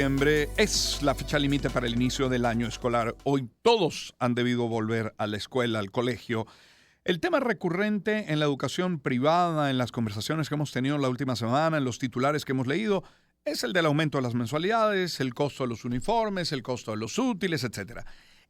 Septiembre es la fecha límite para el inicio del año escolar. Hoy todos han debido volver a la escuela, al colegio. El tema recurrente en la educación privada, en las conversaciones que hemos tenido la última semana, en los titulares que hemos leído, es el del aumento de las mensualidades, el costo de los uniformes, el costo de los útiles, etcétera.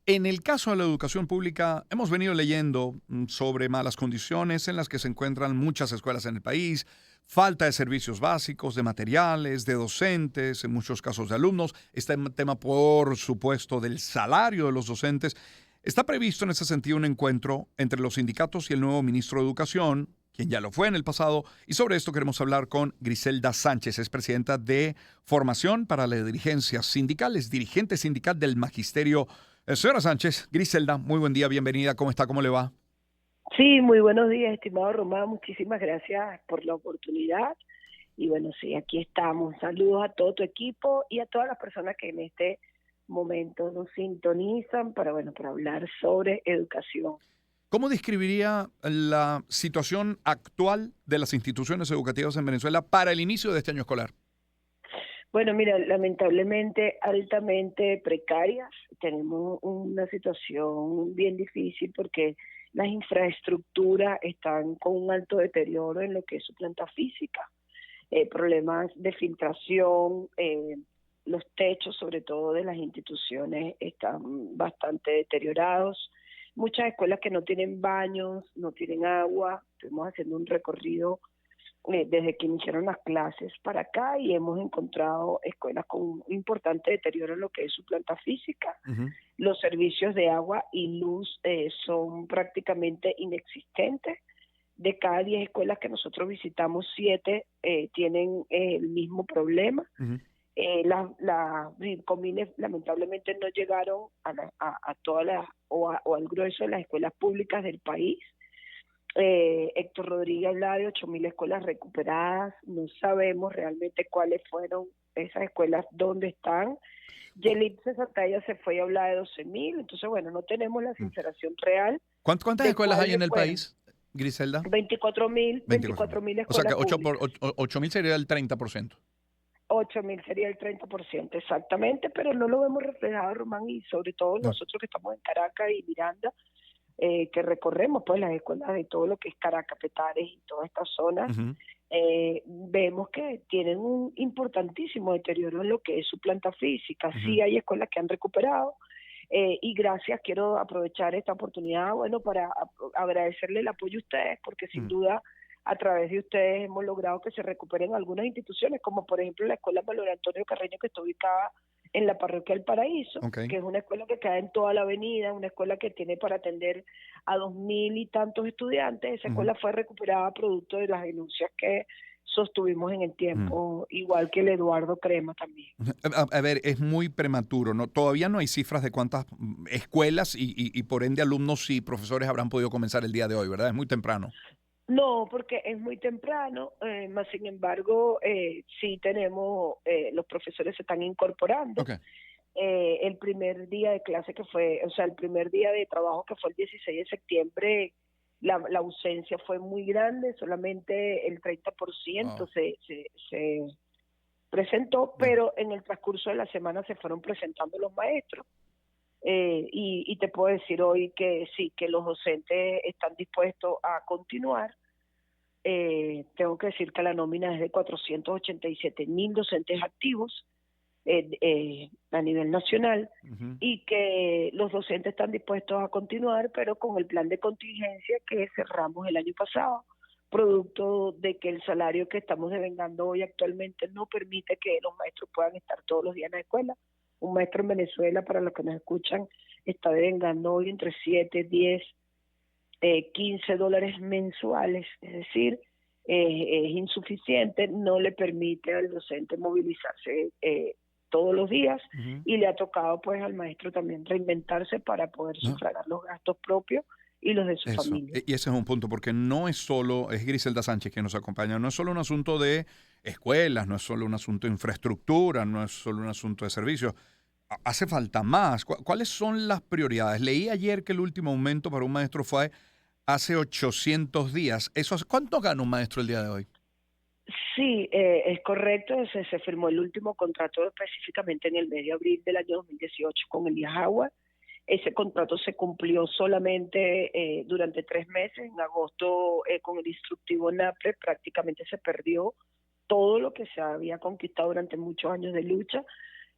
En el caso de la educación pública, hemos venido leyendo sobre malas condiciones en las que se encuentran muchas escuelas en el país, falta de servicios básicos, de materiales, de docentes, en muchos casos de alumnos. Este tema, por supuesto, del salario de los docentes. Está previsto en ese sentido un encuentro entre los sindicatos y el nuevo ministro de Educación, quien ya lo fue en el pasado, y sobre esto queremos hablar con Griselda Sánchez, es presidenta de Formación para la Dirigencia Sindical, es dirigente sindical del Magisterio. Señora Sánchez, Griselda, muy buen día, bienvenida, ¿cómo está? ¿Cómo le va? Sí, muy buenos días, estimado Román. Muchísimas gracias por la oportunidad. Y bueno, sí, aquí estamos. Saludos a todo tu equipo y a todas las personas que en este momento nos sintonizan para hablar sobre educación. ¿Cómo describiría la situación actual de las instituciones educativas en Venezuela para el inicio de este año escolar? Bueno, mira, lamentablemente altamente precarias. Tenemos una situación bien difícil porque las infraestructuras están con un alto deterioro en lo que es su planta física. Problemas de filtración, los techos sobre todo de las instituciones están bastante deteriorados. Muchas escuelas que no tienen baños, no tienen agua. Estuvimos haciendo un recorrido desde que iniciaron las clases para acá y hemos encontrado escuelas con un importante deterioro en lo que es su planta física. Ujú. Los servicios de agua y luz son prácticamente inexistentes. De cada 10 escuelas que nosotros visitamos, 7 tienen el mismo problema. Ujú. Las Bricomiles lamentablemente no llegaron a todas las o al grueso de las escuelas públicas del país. Héctor Rodríguez habla de 8.000 escuelas recuperadas. No sabemos realmente cuáles fueron esas escuelas, dónde están. Yelitza Santalla se fue y habla de 12.000. Entonces, bueno, no tenemos la sinceración real ¿Cuántas de escuelas hay en cuáles el fueron. país, Griselda? 24.000 24.000. 24.000 O sea que escuelas públicas. 8.000 sería el 30%. 8.000 sería el 30% exactamente, pero no lo vemos reflejado, Román, y sobre todo No. nosotros que estamos en Caracas y Miranda, que recorremos pues las escuelas de todo lo que es Caracas, Petare y todas estas zonas. Ujú. Vemos que tienen un importantísimo deterioro en lo que es su planta física. Ujú. Sí hay escuelas que han recuperado, y gracias, quiero aprovechar esta oportunidad, bueno, para agradecerle el apoyo a ustedes, porque sin Ujú. duda a través de ustedes hemos logrado que se recuperen algunas instituciones, como por ejemplo la Escuela Valor Antonio Carreño, que está ubicada en la Parroquia del Paraíso, Ok. que es una escuela que queda en toda la avenida, una escuela que tiene para atender a 2.000 y tantos estudiantes. Esa Ujú. escuela fue recuperada producto de las denuncias que sostuvimos en el Ujú. tiempo, igual que el Eduardo Crema también. A ver, es muy prematuro, ¿no? Todavía no hay cifras de cuántas escuelas y por ende alumnos y profesores habrán podido comenzar el día de hoy, ¿verdad? Es muy temprano. No, porque es muy temprano, más sin embargo, sí tenemos, los profesores se están incorporando. Ok. El primer día de clase que fue, o sea, el primer día de trabajo que fue el 16 de septiembre, la ausencia fue muy grande, solamente el 30% Wow. se presentó, Ya. pero en el transcurso de la semana se fueron presentando los maestros. Y te puedo decir hoy que sí, que los docentes están dispuestos a continuar. Tengo que decir que la nómina es de 487.000 docentes activos a nivel nacional, Ujú. y que los docentes están dispuestos a continuar, pero con el plan de contingencia que cerramos el año pasado, producto de que el salario que estamos devengando hoy actualmente no permite que los maestros puedan estar todos los días en la escuela. Un maestro en Venezuela, para los que nos escuchan, está devengando hoy entre 7, 10, $15 mensuales, es decir, es insuficiente, no le permite al docente movilizarse todos los días, Ujú. y le ha tocado pues al maestro también reinventarse para poder No, sufragar los gastos propios y los de su eso. familia. Y ese es un punto, porque no es solo, es Griselda Sánchez que nos acompaña, no es solo un asunto de escuelas, no es solo un asunto de infraestructura, no es solo un asunto de servicios. Hace falta más. ¿Cuáles son las prioridades? Leí ayer que el último aumento para un maestro fue hace 800 días. ¿Cuánto gana un maestro el día de hoy? Sí, es correcto. Se firmó el último contrato específicamente en el mes de abril del año 2018 con Elías Agua. Ese contrato se cumplió solamente durante 3 meses. En agosto, con el instructivo NAPRE, prácticamente se perdió todo lo que se había conquistado durante muchos años de lucha.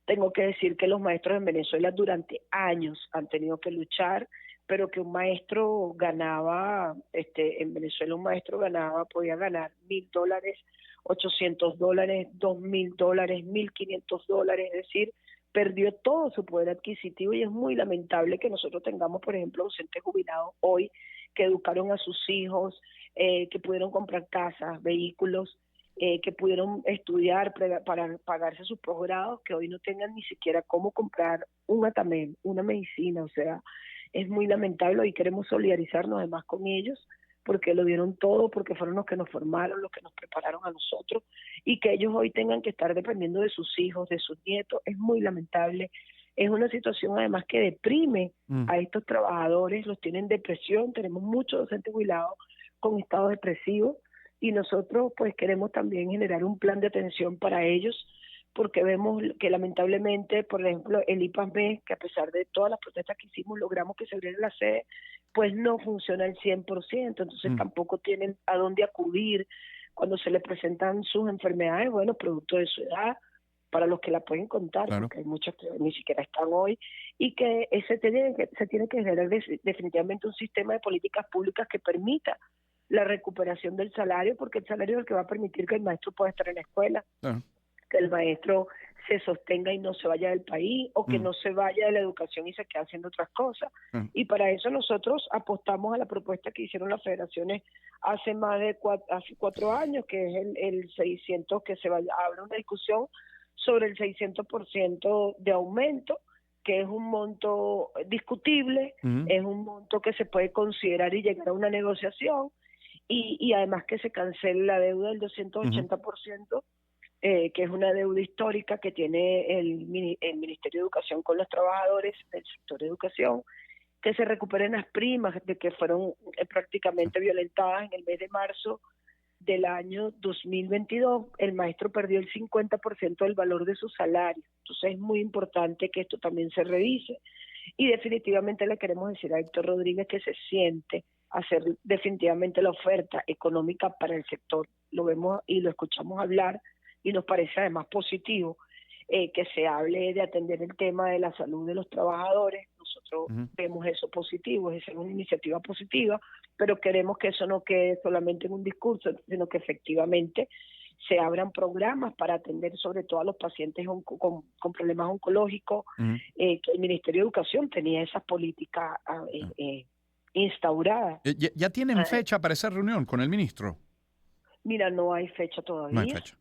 Tengo que decir que los maestros en Venezuela durante años han tenido que luchar, pero que un maestro ganaba, en Venezuela un maestro ganaba, podía ganar $1,000, $800, $2,000, $1,500, es decir, perdió todo su poder adquisitivo y es muy lamentable que nosotros tengamos, por ejemplo, docentes jubilados hoy que educaron a sus hijos, que pudieron comprar casas, vehículos, que pudieron estudiar para pagarse sus posgrados, que hoy no tengan ni siquiera cómo comprar un atamén, una medicina. O sea, es muy lamentable y queremos solidarizarnos además con ellos porque lo dieron todo, porque fueron los que nos formaron, los que nos prepararon a nosotros, y que ellos hoy tengan que estar dependiendo de sus hijos, de sus nietos, es muy lamentable. Es una situación además que deprime a estos trabajadores, los tienen depresión, tenemos muchos docentes jubilados con estados depresivos, y nosotros pues queremos también generar un plan de atención para ellos, porque vemos que lamentablemente, por ejemplo, el IPASME, que a pesar de todas las protestas que hicimos, logramos que se abriera la sede, pues no funciona al 100%, entonces tampoco tienen a dónde acudir cuando se les presentan sus enfermedades, bueno, producto de su edad, para los que la pueden contar, Claro. porque hay muchos que ni siquiera están hoy, y que se tiene que generar definitivamente un sistema de políticas públicas que permita la recuperación del salario, porque el salario es el que va a permitir que el maestro pueda estar en la escuela, Claro. que el maestro se sostenga y no se vaya del país, o que no se vaya de la educación y se quede haciendo otras cosas. Y para eso nosotros apostamos a la propuesta que hicieron las federaciones hace más de 4 años, que es el 600, que abre una discusión sobre el 600% de aumento, que es un monto discutible, es un monto que se puede considerar y llegar a una negociación, y además que se cancele la deuda del 280%, que es una deuda histórica que tiene el Ministerio de Educación con los trabajadores del sector de educación, que se recuperen las primas de que fueron prácticamente violentadas en el mes de marzo del año 2022. El maestro perdió el 50% del valor de su salario. Entonces es muy importante que esto también se revise, y definitivamente le queremos decir a Héctor Rodríguez que se siente hacer definitivamente la oferta económica para el sector. Lo vemos y lo escuchamos hablar, y nos parece además positivo que se hable de atender el tema de la salud de los trabajadores. Nosotros vemos eso positivo, es una iniciativa positiva, pero queremos que eso no quede solamente en un discurso, sino que efectivamente se abran programas para atender sobre todo a los pacientes con problemas oncológicos, que el Ministerio de Educación tenía esas políticas instauradas. ¿Ya tienen fecha para esa reunión con el ministro? Mira, no hay fecha todavía. No hay fecha.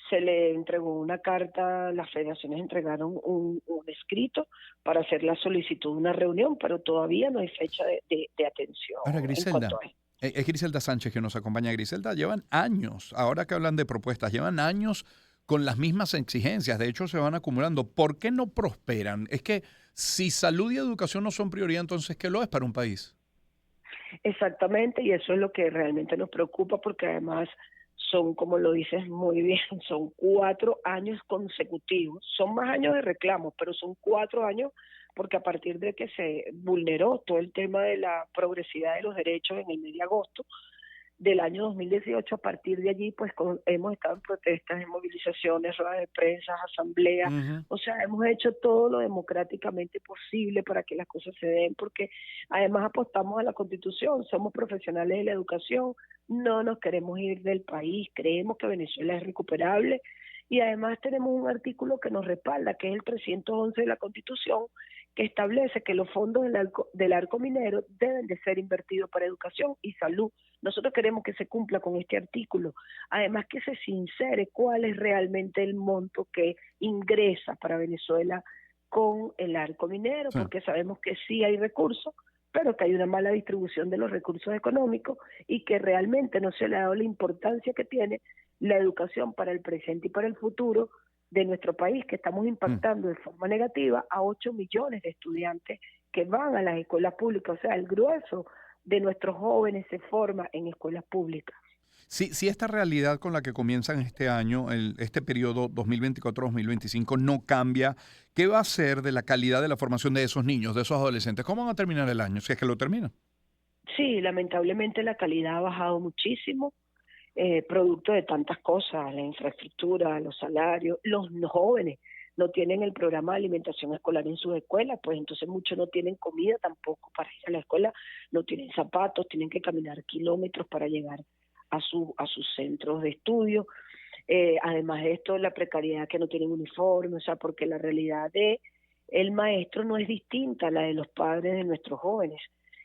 Se le entregó una carta, las federaciones entregaron un escrito para hacer la solicitud de una reunión, pero todavía no hay fecha de atención. Ahora, Griselda, en cuanto a es Griselda Sánchez que nos acompaña. Griselda, llevan años, ahora que hablan de propuestas, llevan años con las mismas exigencias, de hecho se van acumulando. ¿Por qué no prosperan? Es que si salud y educación no son prioridad, entonces ¿qué lo es para un país? Exactamente, y eso es lo que realmente nos preocupa, porque además son, como lo dices muy bien, son 4 años consecutivos, son más años de reclamos, pero son 4 años, porque a partir de que se vulneró todo el tema de la progresividad de los derechos en el mes de agosto del año 2018, a partir de allí pues hemos estado en protestas, en movilizaciones, ruedas de prensa, asambleas, o sea, hemos hecho todo lo democráticamente posible para que las cosas se den, porque además apostamos a la Constitución, somos profesionales de la educación, no nos queremos ir del país, creemos que Venezuela es recuperable, y además tenemos un artículo que nos respalda, que es el 311 de la Constitución, que establece que los fondos del arco minero deben de ser invertidos para educación y salud. Nosotros queremos que se cumpla con este artículo. Además, que se sincere cuál es realmente el monto que ingresa para Venezuela con el arco minero, porque sabemos que sí hay recursos, pero que hay una mala distribución de los recursos económicos, y que realmente no se le ha dado la importancia que tiene la educación para el presente y para el futuro de nuestro país, que estamos impactando de forma negativa a 8 millones de estudiantes que van a las escuelas públicas. O sea, el grueso de nuestros jóvenes se forma en escuelas públicas. Si esta realidad con la que comienzan este año, este periodo 2024-2025, no cambia, ¿qué va a ser de la calidad de la formación de esos niños, de esos adolescentes? ¿Cómo van a terminar el año, si es que lo terminan? Sí, lamentablemente la calidad ha bajado muchísimo, producto de tantas cosas, la infraestructura, los salarios, los jóvenes no tienen el programa de alimentación escolar en sus escuelas, pues entonces muchos no tienen comida tampoco para ir a la escuela, no tienen zapatos, tienen que caminar kilómetros para llegar a sus centros de estudio. Además de esto, la precariedad, que no tienen uniforme, o sea, porque la realidad de el maestro no es distinta a la de los padres de nuestros jóvenes.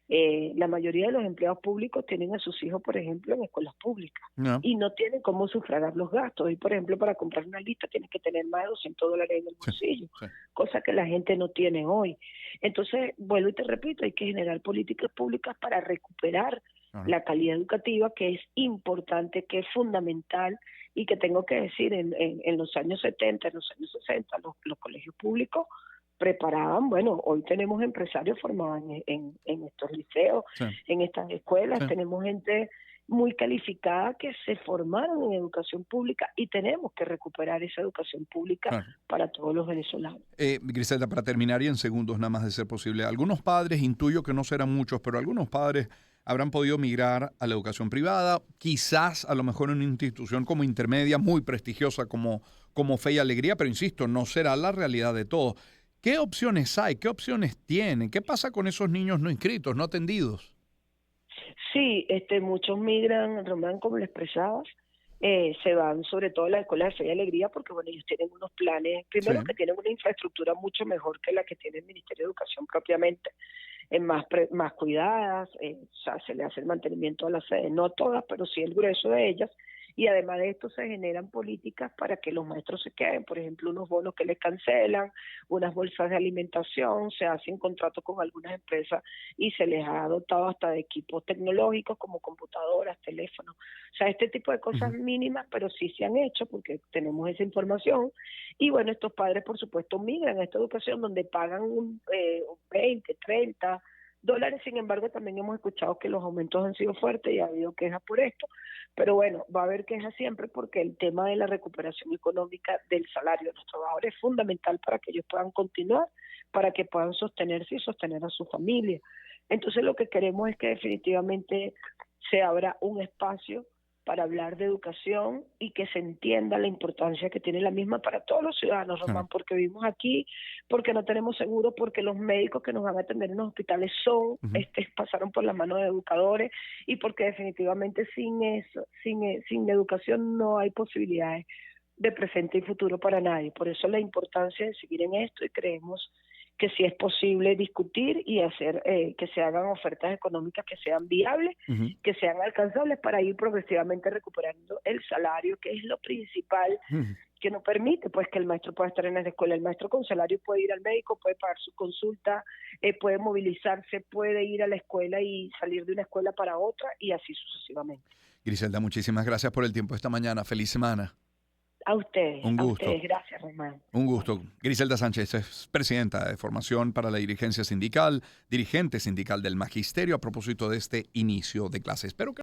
La mayoría de los empleados públicos tienen a sus hijos, por ejemplo, en escuelas públicas No. y no tienen cómo sufragar los gastos. Y, por ejemplo, para comprar una lista tienes que tener más de $200 en el Sí, bolsillo, sí. cosa que la gente no tiene hoy. Entonces, vuelvo y te repito, hay que generar políticas públicas para recuperar Claro. la calidad educativa, que es importante, que es fundamental, y que tengo que decir, en los años 70, en los años 60, los colegios públicos preparaban, bueno, hoy tenemos empresarios formados en estos liceos, Sí, en estas escuelas, sí. tenemos gente muy calificada que se formaron en educación pública y tenemos que recuperar esa educación pública Claro. para todos los venezolanos. Griselda, para terminar y en segundos nada más de ser posible, algunos padres, intuyo que no serán muchos, pero algunos padres habrán podido migrar a la educación privada, quizás a lo mejor en una institución como intermedia, muy prestigiosa como Fe y Alegría, pero insisto, no será la realidad de todos. ¿Qué opciones hay? ¿Qué opciones tienen? ¿Qué pasa con esos niños no inscritos, no atendidos? Sí, muchos migran, Román, como lo expresabas, se van sobre todo a la Escuela de Fe y Alegría porque, bueno, ellos tienen unos planes, Sí, primero que tienen una infraestructura mucho mejor que la que tiene el Ministerio de Educación propiamente, más cuidadas, o sea, se le hace el mantenimiento a las sedes, no todas, pero sí el grueso de ellas, y además de esto se generan políticas para que los maestros se queden, por ejemplo, unos bonos que les cancelan, unas bolsas de alimentación, se hacen contratos con algunas empresas y se les ha dotado hasta de equipos tecnológicos como computadoras, teléfonos, o sea, este tipo de cosas ujú, mínimas, pero sí se han hecho porque tenemos esa información. Y bueno, estos padres, por supuesto, migran a esta educación donde pagan un 20, $30. Sin embargo, también hemos escuchado que los aumentos han sido fuertes y ha habido quejas por esto, pero bueno, va a haber quejas siempre porque el tema de la recuperación económica del salario de los trabajadores es fundamental para que ellos puedan continuar, para que puedan sostenerse y sostener a su familia. Entonces, lo que queremos es que definitivamente se abra un espacio para hablar de educación y que se entienda la importancia que tiene la misma para todos los ciudadanos, claro, Román, porque vivimos aquí, porque no tenemos seguro, porque los médicos que nos van a atender en los hospitales ujú. pasaron por las manos de educadores, y porque definitivamente sin eso, sin educación no hay posibilidades de presente y futuro para nadie. Por eso la importancia de seguir en esto, y creemos que sí es posible discutir y hacer que se hagan ofertas económicas que sean viables, Ujú, que sean alcanzables para ir progresivamente recuperando el salario, que es lo principal ujú. que nos permite pues que el maestro pueda estar en la escuela. El maestro con salario puede ir al médico, puede pagar su consulta, puede movilizarse, puede ir a la escuela y salir de una escuela para otra y así sucesivamente. Griselda, muchísimas gracias por el tiempo esta mañana. Feliz semana. Un A gusto. ustedes, gracias, Román. Un Bueno. gusto. Griselda Sánchez es presidenta de formación para la dirigencia sindical, dirigente sindical del magisterio a propósito de este inicio de clases. Espero que